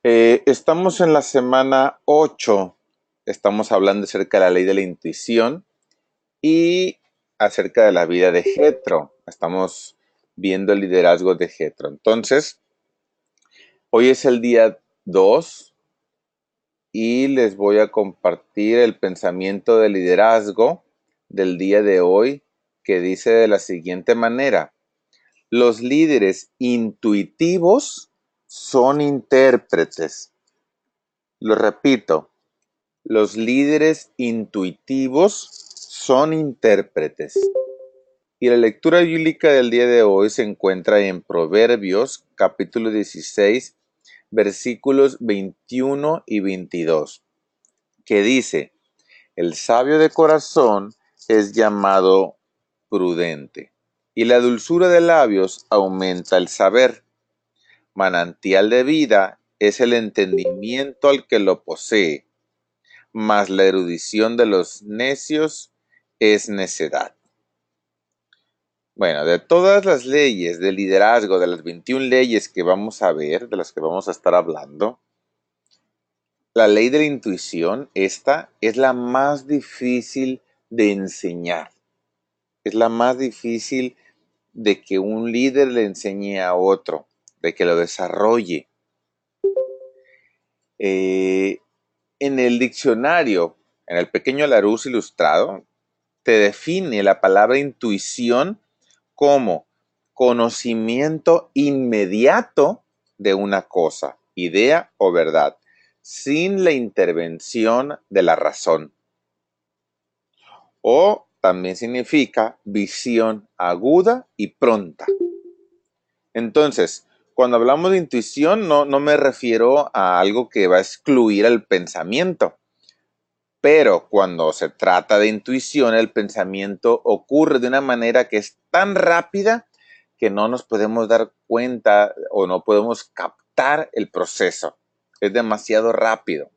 Estamos en la semana 8. Estamos hablando acerca de la ley de la intuición y acerca de la vida de Jetro. Estamos viendo el liderazgo de Jetro. Entonces, hoy es el día 2 y les voy a compartir el pensamiento de liderazgo del día de hoy, que dice de la siguiente manera: los líderes intuitivos son intérpretes. Lo repito. Los líderes intuitivos son intérpretes. Y la lectura bíblica del día de hoy se encuentra en Proverbios, capítulo 16, versículos 21 y 22, que dice: el sabio de corazón es llamado prudente, y la dulzura de labios aumenta el saber. Manantial de vida es el entendimiento al que lo posee, mas la erudición de los necios es necedad. Bueno, de todas las leyes de liderazgo, de las 21 leyes que vamos a ver, de las que vamos a estar hablando, la ley de la intuición, esta es la más difícil de enseñar. Es la más difícil de que un líder le enseñe a otro, de que lo desarrolle. En el diccionario, en el pequeño Larousse Ilustrado, te define la palabra intuición como conocimiento inmediato de una cosa, idea o verdad, sin la intervención de la razón. O también significa visión aguda y pronta. Entonces, cuando hablamos de intuición, no me refiero a algo que va a excluir el pensamiento. Pero cuando se trata de intuición, el pensamiento ocurre de una manera que es tan rápida que no nos podemos dar cuenta o no podemos captar el proceso. Es demasiado rápido.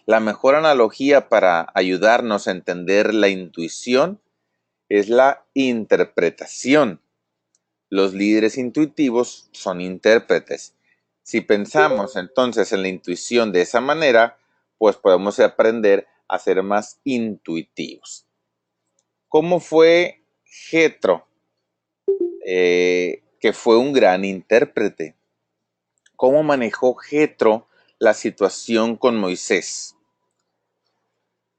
La mejor analogía para ayudarnos a entender la intuición es la interpretación. Los líderes intuitivos son intérpretes. Si pensamos entonces en la intuición de esa manera, pues podemos aprender a ser más intuitivos. ¿Cómo fue Jetro, que fue un gran intérprete? ¿Cómo manejó Jetro la situación con Moisés?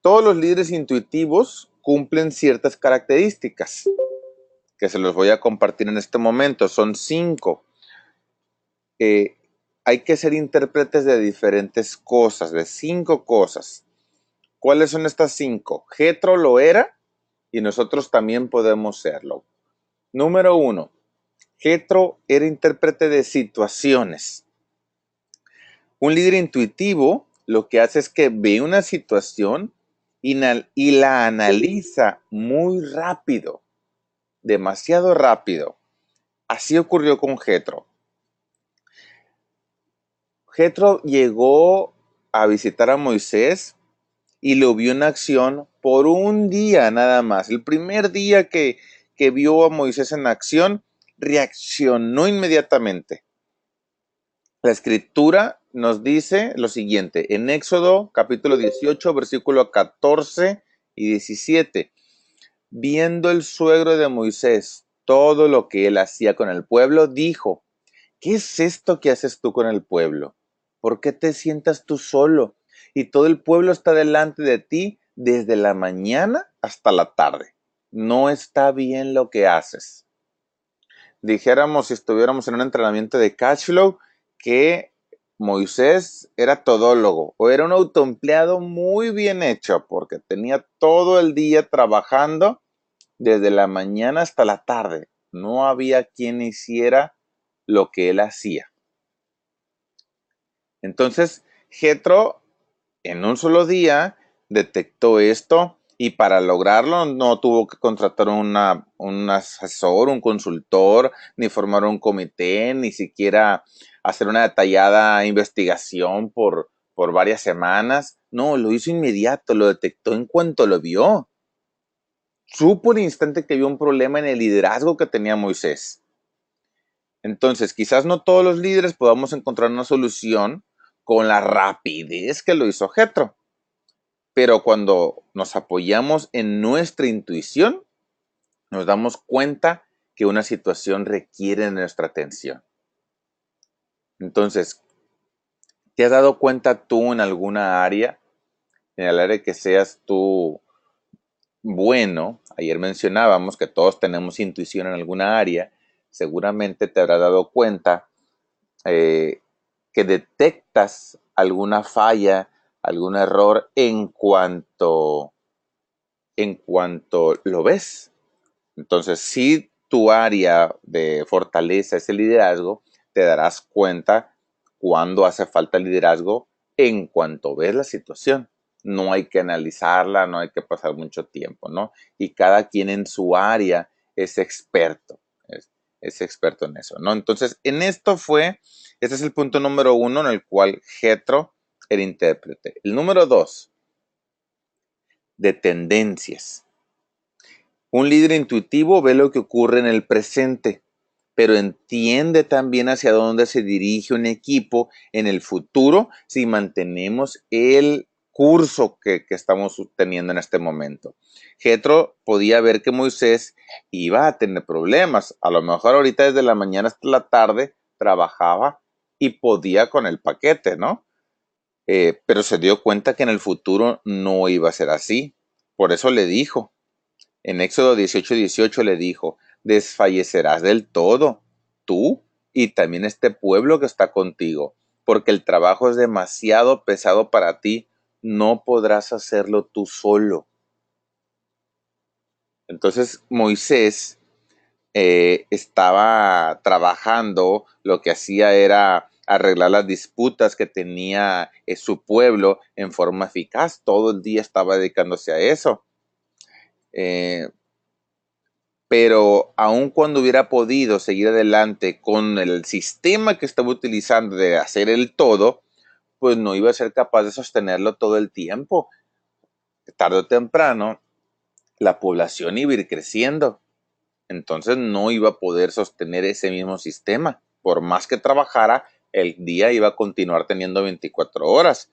Todos los líderes intuitivos cumplen ciertas características que se los voy a compartir en este momento. Son 5. Hay que ser intérpretes de diferentes cosas, de 5 cosas. ¿Cuáles son estas 5? Jetro lo era y nosotros también podemos serlo. Número 1. Jetro era intérprete de situaciones. Un líder intuitivo lo que hace es que ve una situación y la analiza muy rápido, demasiado rápido. Así ocurrió con Jetro. Jetro llegó a visitar a Moisés y lo vio en acción por un día nada más. El primer día que vio a Moisés en acción, reaccionó inmediatamente. La escritura nos dice lo siguiente, en Éxodo capítulo 18, versículo 14 y 17. Viendo el suegro de Moisés todo lo que él hacía con el pueblo, dijo: ¿qué es esto que haces tú con el pueblo? ¿Por qué te sientas tú solo? Y todo el pueblo está delante de ti desde la mañana hasta la tarde. No está bien lo que haces. Dijéramos, si estuviéramos en un entrenamiento de cash flow, que Moisés era todólogo o era un autoempleado muy bien hecho porque tenía todo el día trabajando desde la mañana hasta la tarde. No había quien hiciera lo que él hacía. Entonces, Jetro en un solo día detectó esto y para lograrlo no tuvo que contratar un asesor, un consultor, ni formar un comité, ni siquiera hacer una detallada investigación por varias semanas. No, lo hizo inmediato, lo detectó en cuanto lo vio. Supo al instante que había un problema en el liderazgo que tenía Moisés. Entonces, quizás no todos los líderes podamos encontrar una solución con la rapidez que lo hizo Jetro, pero cuando nos apoyamos en nuestra intuición, nos damos cuenta que una situación requiere nuestra atención. Entonces, ¿te has dado cuenta tú en alguna área, en el área que seas tú bueno? Ayer mencionábamos que todos tenemos intuición en alguna área. Seguramente te habrás dado cuenta eh, que detectas alguna falla, algún error en cuanto lo ves. Entonces, si tu área de fortaleza es el liderazgo, te darás cuenta cuando hace falta liderazgo en cuanto ves la situación. No hay que analizarla, no hay que pasar mucho tiempo, ¿no? Y cada quien en su área es experto, es experto en eso, ¿no? Entonces, este es el punto número 1 en el cual Jetro era intérprete. El número 2, de tendencias. Un líder intuitivo ve lo que ocurre en el presente, pero entiende también hacia dónde se dirige un equipo en el futuro si mantenemos el curso que estamos teniendo en este momento. Jetro podía ver que Moisés iba a tener problemas. A lo mejor ahorita desde la mañana hasta la tarde trabajaba y podía con el paquete, ¿no? Pero se dio cuenta que en el futuro no iba a ser así. Por eso le dijo, en Éxodo 18:18 le dijo, desfallecerás del todo, tú y también este pueblo que está contigo, porque el trabajo es demasiado pesado para ti, no podrás hacerlo tú solo. Entonces Moisés estaba trabajando, lo que hacía era arreglar las disputas que tenía su pueblo en forma eficaz, todo el día estaba dedicándose a eso. Eh, pero aun cuando hubiera podido seguir adelante con el sistema que estaba utilizando de hacer el todo, pues no iba a ser capaz de sostenerlo todo el tiempo. Tarde o temprano, la población iba a ir creciendo. Entonces no iba a poder sostener ese mismo sistema. Por más que trabajara, el día iba a continuar teniendo 24 horas.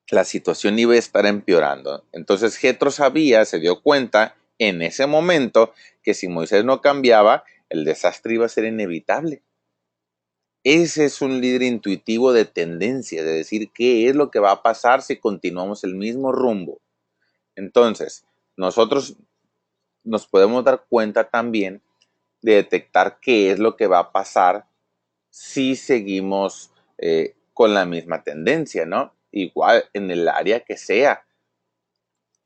La situación iba a estar empeorando. Entonces Jetro se dio cuenta en ese momento que si Moisés no cambiaba, el desastre iba a ser inevitable. Ese es un líder intuitivo de tendencia, de decir qué es lo que va a pasar si continuamos el mismo rumbo. Entonces, nosotros nos podemos dar cuenta también de detectar qué es lo que va a pasar si seguimos con la misma tendencia, ¿no? Igual en el área que sea.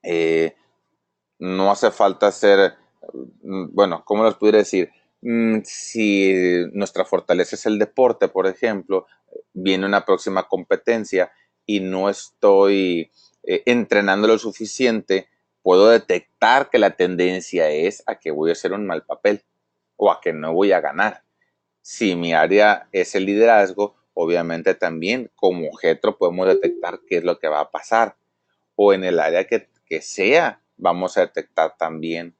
Eh, no hace falta ser, bueno, ¿cómo les pudiera decir? Si nuestra fortaleza es el deporte, por ejemplo, viene una próxima competencia y no estoy entrenando lo suficiente, puedo detectar que la tendencia es a que voy a hacer un mal papel o a que no voy a ganar. Si mi área es el liderazgo, obviamente también como Jetro podemos detectar qué es lo que va a pasar. O en el área que sea, vamos a detectar también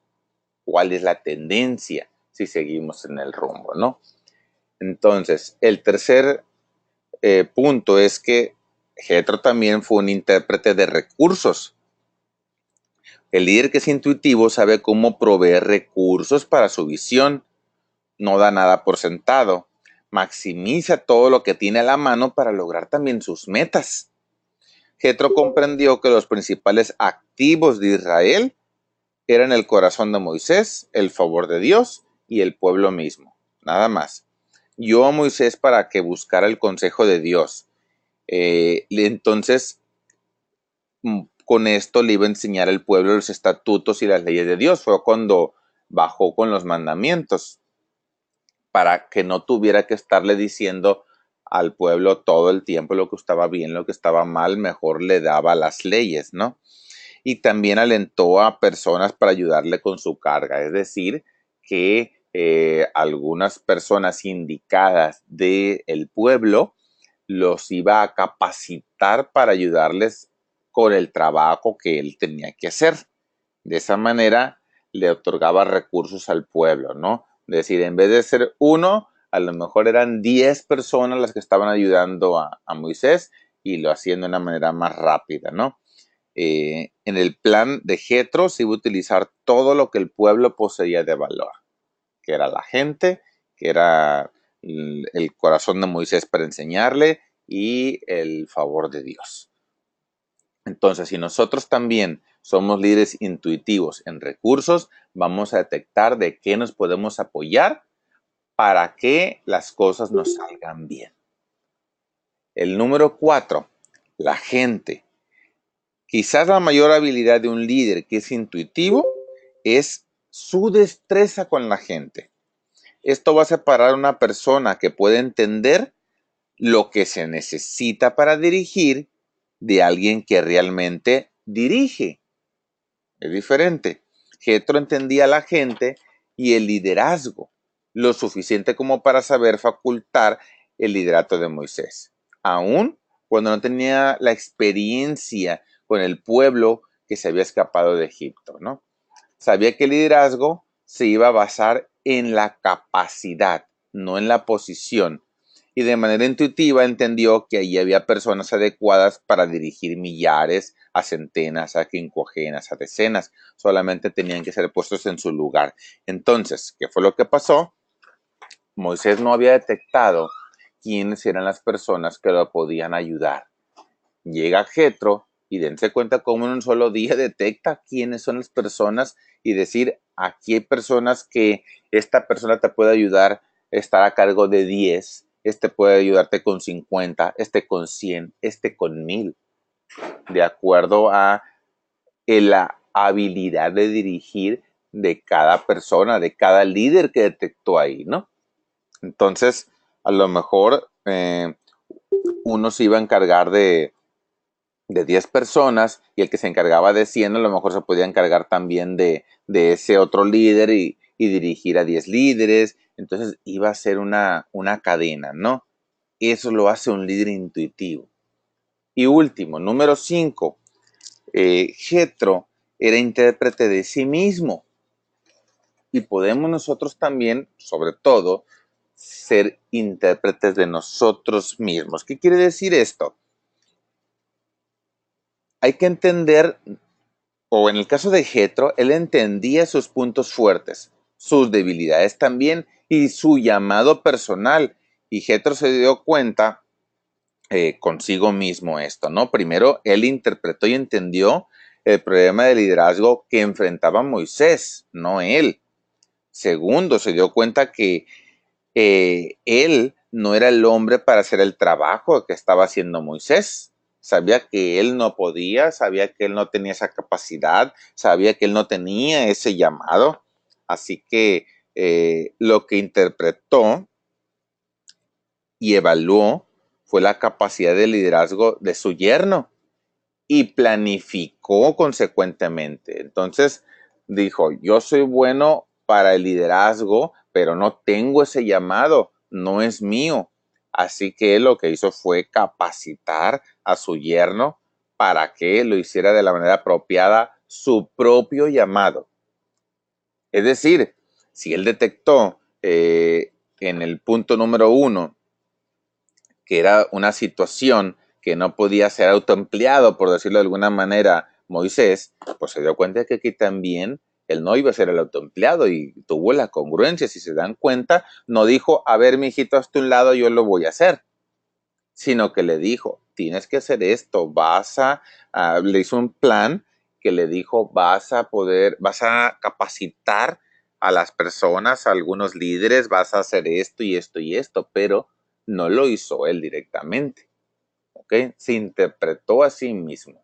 cuál es la tendencia si seguimos en el rumbo, ¿no? Entonces, el tercer punto es que Jetro también fue un intérprete de recursos. El líder que es intuitivo sabe cómo proveer recursos para su visión, no da nada por sentado, maximiza todo lo que tiene a la mano para lograr también sus metas. Jetro comprendió que los principales activos de Israel eran el corazón de Moisés, el favor de Dios y el pueblo mismo. Nada más. Guió a Moisés para que buscara el consejo de Dios. Entonces, con esto le iba a enseñar al pueblo los estatutos y las leyes de Dios. Fue cuando bajó con los mandamientos, para que no tuviera que estarle diciendo al pueblo todo el tiempo lo que estaba bien, lo que estaba mal, mejor le daba las leyes, ¿no? Y también alentó a personas para ayudarle con su carga, es decir, que algunas personas indicadas del pueblo los iba a capacitar para ayudarles con el trabajo que él tenía que hacer. De esa manera le otorgaba recursos al pueblo, ¿no? Es decir, en vez de ser uno, a lo mejor eran 10 personas las que estaban ayudando a Moisés y lo hacían de una manera más rápida, ¿no? En el plan de Jetro se iba a utilizar todo lo que el pueblo poseía de valor, que era la gente, que era el corazón de Moisés para enseñarle y el favor de Dios. Entonces, si nosotros también somos líderes intuitivos en recursos, vamos a detectar de qué nos podemos apoyar para que las cosas nos salgan bien. El número 4, la gente. Quizás la mayor habilidad de un líder que es intuitivo es su destreza con la gente. Esto va a separar a una persona que puede entender lo que se necesita para dirigir de alguien que realmente dirige. Es diferente. Jetro entendía a la gente y el liderazgo, lo suficiente como para saber facultar el liderato de Moisés, aun cuando no tenía la experiencia con el pueblo que se había escapado de Egipto, ¿no? Sabía que el liderazgo se iba a basar en la capacidad, no en la posición. Y de manera intuitiva entendió que allí había personas adecuadas para dirigir millares, a centenas, a quincuagenas, a decenas. Solamente tenían que ser puestos en su lugar. Entonces, ¿qué fue lo que pasó? Moisés no había detectado quiénes eran las personas que lo podían ayudar. Llega Jetro y dense cuenta cómo en un solo día detecta quiénes son las personas y decir, aquí hay personas que esta persona te puede ayudar a estar a cargo de 10, este puede ayudarte con 50, este con 100, este con 1000, de acuerdo a la habilidad de dirigir de cada persona, de cada líder que detectó ahí, ¿no? Entonces, a lo mejor uno se iba a encargar de 10 personas y el que se encargaba de 100 a lo mejor se podía encargar también de ese otro líder y dirigir a 10 líderes. Entonces iba a ser una cadena, ¿no? Eso lo hace un líder intuitivo. Y último, número 5, Jetro era intérprete de sí mismo. Y podemos nosotros también, sobre todo, ser intérpretes de nosotros mismos. ¿Qué quiere decir esto? Hay que entender, o en el caso de Jetro, él entendía sus puntos fuertes, sus debilidades también y su llamado personal. Y Jetro se dio cuenta consigo mismo esto, ¿no? Primero, él interpretó y entendió el problema de liderazgo que enfrentaba Moisés, no él. Segundo, se dio cuenta que él no era el hombre para hacer el trabajo que estaba haciendo Moisés. Sabía que él no podía, sabía que él no tenía esa capacidad, sabía que él no tenía ese llamado. Así que lo que interpretó y evaluó fue la capacidad de liderazgo de su yerno y planificó consecuentemente. Entonces dijo, yo soy bueno para el liderazgo, pero no tengo ese llamado, no es mío. Así que él lo que hizo fue capacitar a su yerno para que lo hiciera de la manera apropiada su propio llamado. Es decir, si él detectó en el punto número 1 que era una situación que no podía ser autoempleado, por decirlo de alguna manera, Moisés, pues se dio cuenta que aquí también él no iba a ser el autoempleado y tuvo la congruencia. Si se dan cuenta, no dijo, a ver, mijito, hazte un lado, yo lo voy a hacer, sino que le dijo, tienes que hacer esto, le hizo un plan que le dijo, vas a capacitar a las personas, a algunos líderes, vas a hacer esto y esto y esto, pero no lo hizo él directamente, ¿ok? Se interpretó a sí mismo.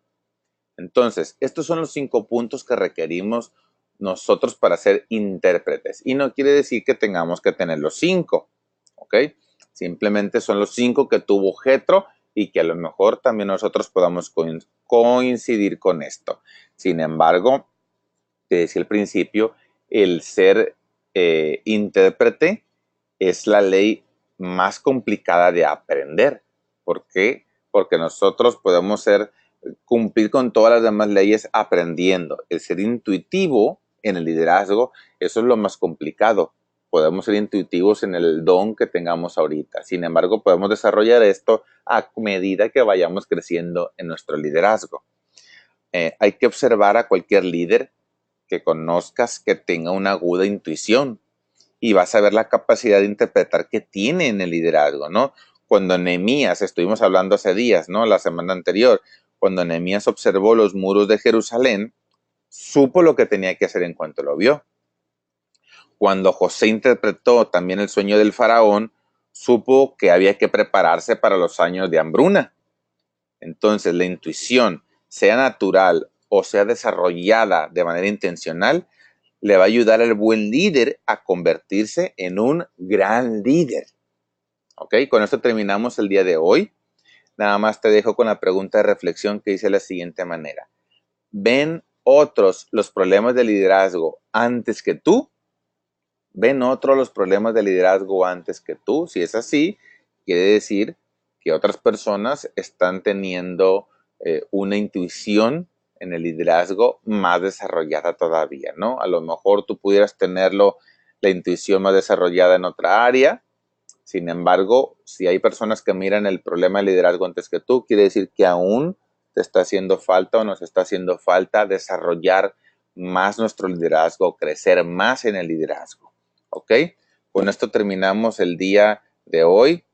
Entonces, estos son los 5 puntos que requerimos nosotros para ser intérpretes. Y no quiere decir que tengamos que tener los 5, ¿ok? Simplemente son los 5 que tuvo Jetro y que a lo mejor también nosotros podamos coincidir con esto. Sin embargo, te decía al principio, el ser intérprete es la ley más complicada de aprender. ¿Por qué? Porque nosotros podemos cumplir con todas las demás leyes aprendiendo. El ser intuitivo en el liderazgo, eso es lo más complicado, podemos ser intuitivos en el don que tengamos ahorita. Sin embargo, podemos desarrollar esto a medida que vayamos creciendo en nuestro liderazgo. Hay que observar a cualquier líder que conozcas que tenga una aguda intuición y vas a ver la capacidad de interpretar que tiene en el liderazgo, ¿no? Cuando Nehemías, estuvimos hablando hace días, ¿no? La semana anterior, cuando Nehemías observó los muros de Jerusalén, supo lo que tenía que hacer en cuanto lo vio. Cuando José interpretó también el sueño del faraón, supo que había que prepararse para los años de hambruna. Entonces, la intuición, sea natural o sea desarrollada de manera intencional, le va a ayudar al buen líder a convertirse en un gran líder. ¿Ok? Con esto terminamos el día de hoy. Nada más te dejo con la pregunta de reflexión que dice de la siguiente manera. ¿Ven otros los problemas de liderazgo antes que tú? ¿Ven otros los problemas de liderazgo antes que tú? Si es así, quiere decir que otras personas están teniendo una intuición en el liderazgo más desarrollada todavía, ¿no? A lo mejor tú pudieras tenerlo, la intuición más desarrollada en otra área. Sin embargo, si hay personas que miran el problema de liderazgo antes que tú, quiere decir que aún te está haciendo falta o nos está haciendo falta desarrollar más nuestro liderazgo, crecer más en el liderazgo. ¿Ok? Con esto terminamos el día de hoy.